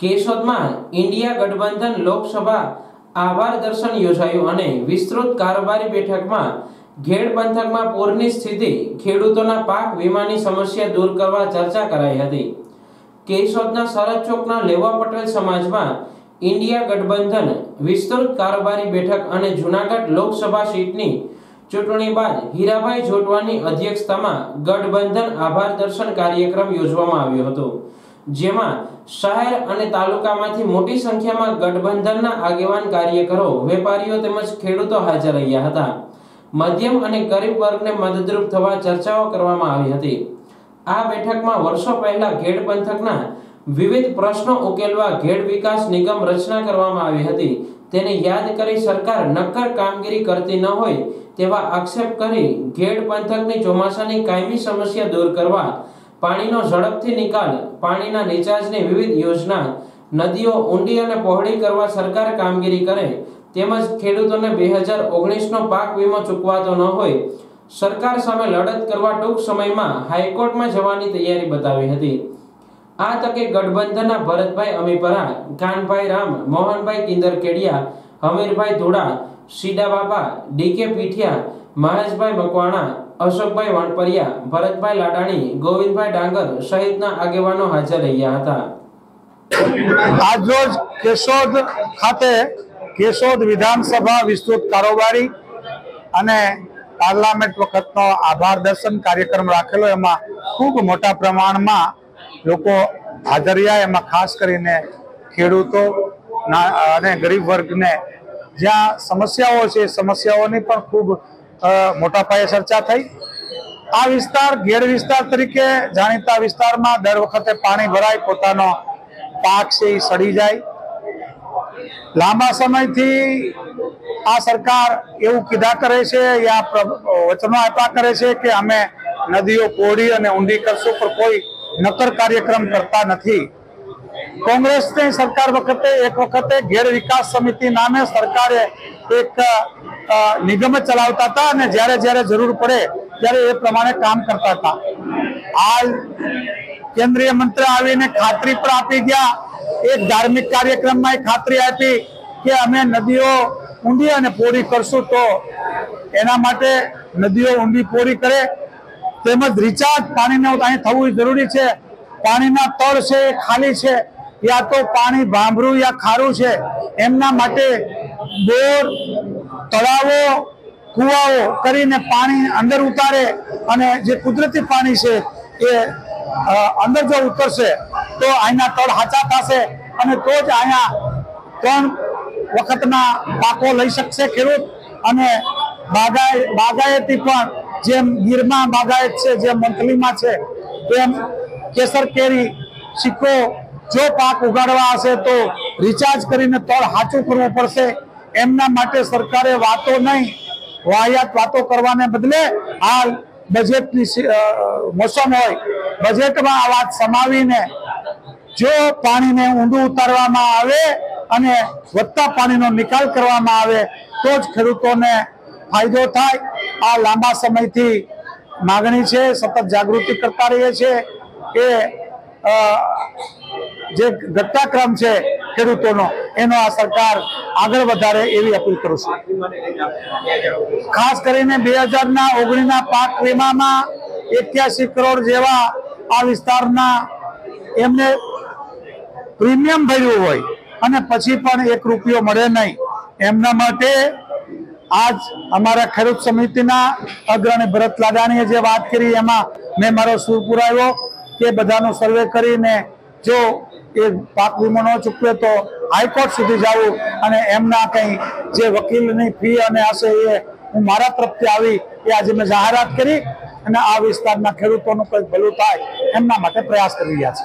કેશોદમાં India ગઠબંધન લોકસભા આભાર દર્શન યોજાયું અને વિસ્તૃત કારોબારી બેઠકમાં ઘેડ પંથકમાં પૂરની સ્થિતિ, ખેડૂતોના પાક વીમાની સમસ્યા દૂર કરવા ચર્ચા કરાઈ હતી। કેશોદના સરહદ ચોકના લેવા પટેલ સમાજમાં ઇન્ડિયા ગઠબંધન વિસ્તૃત કારોબારી બેઠક અને જૂનાગઢ લોકસભા સીટની ચૂંટણી બાદ હીરાભાઈ જોટવાની અધ્યક્ષતામાં ગઠબંધન આભાર દર્શન કાર્યક્રમ યોજવામાં આવ્યો હતો, જેમાં શહેર અને તાલુકામાંથી મોટી સંખ્યામાં ગઠબંધનના આગેવાન, કાર્યકરો, વેપારીઓ તેમજ ખેડૂતો હાજર રહ્યા હતા। મધ્યમ અને ગરીબ વર્ગને મદદરૂપ થવા ચર્ચાઓ કરવામાં આવી હતી। આ બેઠકમાં વર્ષો પહેલા ઘેડ પંથકના વિવિધ પ્રશ્નો ઉકેલવા ઘેડ વિકાસ નિગમ રચના કરવામાં આવી હતી, તેને યાદ કરી સરકાર નક્કર કામગીરી કરતી ન હોય તેવા આક્ષેપ કરી ઘેડ પંથકની ચોમાસાની કાયમી સમસ્યા દૂર કરવા, પાણીનો ઝડપથી નિકાલ, પાણીના રિચાર્જની વિવિધ યોજના, નદીઓ ઊંડી અને પહોળી કરવા સરકાર કામગીરી કરે, તેમજ ખેડૂતોને 2019નો પાક વીમો ચૂકવાતો ન હોય, સરકાર સામે લડત કરવા ટૂંક સમયમાં હાઈકોર્ટમાં જવાની તૈયારી બતાવી હતી। આ તકે ગઠબંધનના ભરતભાઈ અમીપરા, કાનભાઈ રામ, મોહનભાઈ કિંદરકેડિયા, હમીરભાઈ ધોડા, સીડા બાપા, ડીકે પીઠિયા, મહેશભાઈ મકવાણા, અશોકભાઈ વણપરિયા, ભરતભાઈ લાડાણી, ગોવિંદભાઈ ડાંગર સહિતના આગેવાનો હાજર રહ્યા હતા। આજરોજ કેશોદ ખાતે કેશોદ વિધાનસભા વિસ્તૃત કારોબારી અને પાર્લામેન્ટ વખતનો આભાર દર્શન કાર્યક્રમ રાખેલો, એમાં ખૂબ મોટા પ્રમાણમાં લોકો હાજર રહ્યા। એમાં ખાસ કરીને ખેડૂતો અને ગરીબ વર્ગને જ્યાં સમસ્યાઓ છે, સમસ્યાઓની પણ ખૂબ મોટા પાયે ચર્ચા થઈ। આ વિસ્તાર ઘેડ વિસ્તાર તરીકે જાણીતા વિસ્તારમાં દર વખતે પાણી ભરાય, પોતાનો પાક છે એ સડી જાય। લાંબા સમયથી આ સરકાર એવું કીધા કરે છે, યા વચનો આપ્યા કરે છે કે અમે નદીઓ પહોળી અને ઊંડી કરશું, પણ કોઈ નક્કર કાર્યક્રમ કરતા નથી। કોંગ્રેસની સરકાર વખતે એક વખતે ઘેડ વિકાસ સમિતિ નામે સરકારે એક નિગમ ચલાવતા હતા અને જ્યારે જ્યારે જરૂર પડે ત્યારે એ પ્રમાણે કામ કરતા હતા। હાલ કેન્દ્રીય મંત્રી આવીને ખાતરી પણ આપી ગયા, એક ધાર્મિક કાર્યક્રમમાં ખાતરી આપી કે અમે નદીઓ ઊંડી અને પહોળી કરશું, તો એના માટે નદીઓ ઊંડી પહોળી કરે તેમજ રિચાર્જ પાણીનું અહીં થવું જરૂરી છે। પાણીના તળ છે એ ખાલી છે, યા તો પાણી ભાંભરું યા ખારું છે, એમના માટે બોર, તળાવો, કુવાઓ કરીને પાણી અંદર ઉતારે અને જે કુદરતી પાણી છે એ અંદર જો ઉતરશે તો અહીંના તળ હાચા થશે અને તો જ અહીંયા 3 વખતના પાકો લઈ શકશે ખેડૂત। અને બાગાયતી પણ જેમ ગીરમાં બાગાયત છે, જેમ મંથલીમાં છે, તેમ કેસર કેરી, સિક્કો જો પાક ઉગાડવા હશે તો રિચાર્જ કરીને તળ હાચું કરવું પડશે। એમના માટે સરકારે વાતો નહીં, વાહિયાત વાતો કરવાને બદલે હાલ બજેટની મોસમ હોય, બજેટમાં આ વાત સમાવીને જો પાણીને ઊંડું ઉતારવામાં આવે અને વધતા પાણીનો નિકાલ કરવામાં આવે તો જ ખેડૂતોને ફાયદો થાય। આ લાંબા સમયથી માગણી છે, સતત જાગૃતિ કરતા રહીએ છીએ કે જે ઘટનાક્રમ છે ખેડૂતોનો એનો આ સરકાર આગળ વધારે એવી અપીલ કરું છું। ખાસ કરીને 2019ના પાક વીમામાં 81 કરોડ જેવા આ વિસ્તારના એમને પ્રીમિયમ ભર્યું હોય અને પછી પણ 1 રૂપિયો મળે નહીં, એમના માટે આજ અમારા ખેડૂત સમિતિના અગ્રણી ભરત લાડાણીએ જે વાત કરી એમાં મેં મારો સૂર પુરાવ્યો કે બધાનો સર્વે કરીને જો એ પાક વીમો ન ચૂકવે તો હાઈકોર્ટ સુધી જવું અને એમના કંઈ જે વકીલની ફી અને હશે એ હું મારા તરફથી આવી એ આજે મેં જાહેરાત કરી અને આ વિસ્તારના ખેડૂતોનું કંઈક ભલું થાય એમના માટે પ્રયાસ કરી રહ્યા છે।